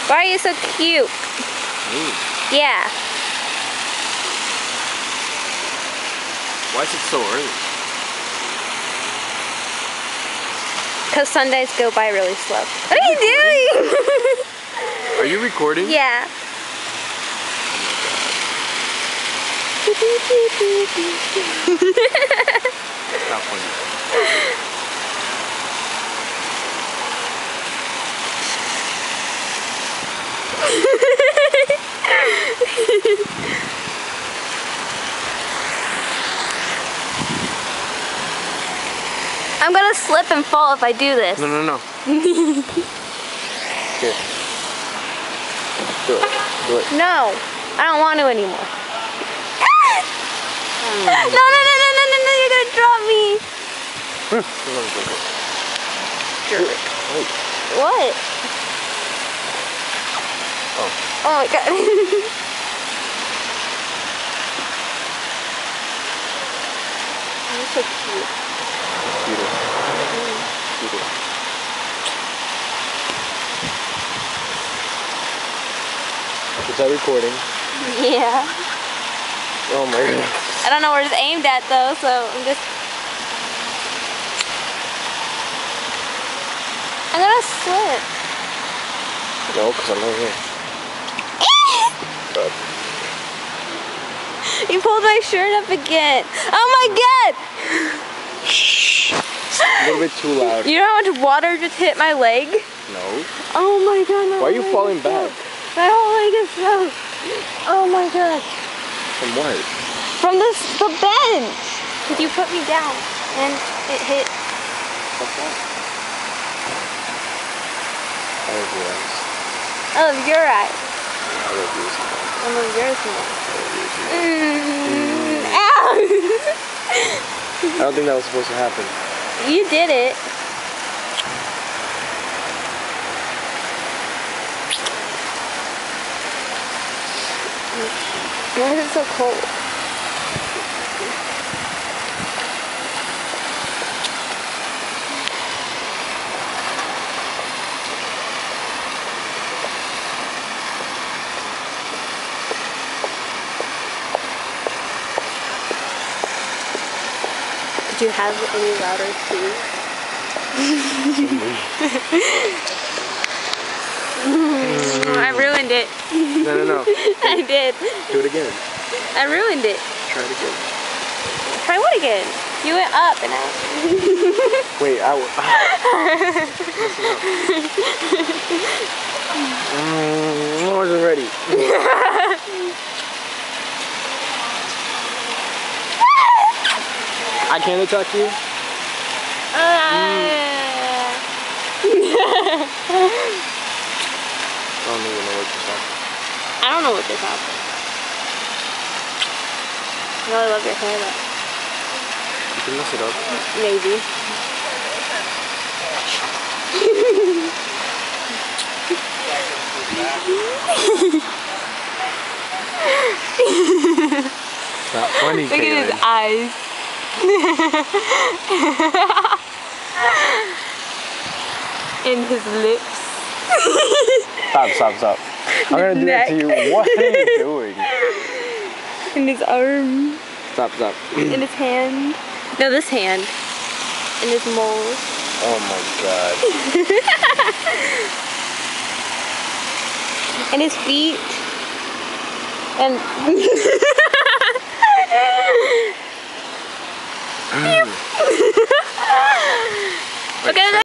Why are you so cute? Me? Yeah. Why is it so early? Because Sundays go by really slow. What are you doing? Are you recording? Yeah. That's not funny. I'm gonna slip and fall if I do this. No, no, no. Here. Do it. Do it. No, I don't want to anymore. No, no, no, no, no, no, no, you're gonna drop me. Wait. What? Oh. Oh my god. You're so cute. Cuter. Cuter. Is that recording? Yeah. Oh my god. I don't know where it's aimed at though, so I'm gonna slip. No, because I'm right here. You pulled my shirt up again. Oh my god! Shh. It's a little bit too loud. You know how much water just hit my leg? No. Oh my god. Why are you falling back? My whole leg is soaked. Oh my god. From what? From the bench. Because you put me down and it hit the bench. I love your eyes. I love your eyes. I love yours. I love yours more. Ow! I don't think that was supposed to happen. You did it. Why is it so cold? Did you have any louder too? I ruined it. No, no, no. I did. Do it again. I ruined it. Try it again. Try what again? You went up and out. Wait, I wasn't ready. I can't attack you? I don't even know what just happened. don't know what just happened. I really love your hair though. You can mess it up. Maybe. It's not funny, Look at his Kaylin. eyes. In his lips. Stop. I'm gonna do that to you. What are you doing? In his arm. Stop. In his hand. No, this hand. In his moles. Oh my god. And his feet. And Mm. look at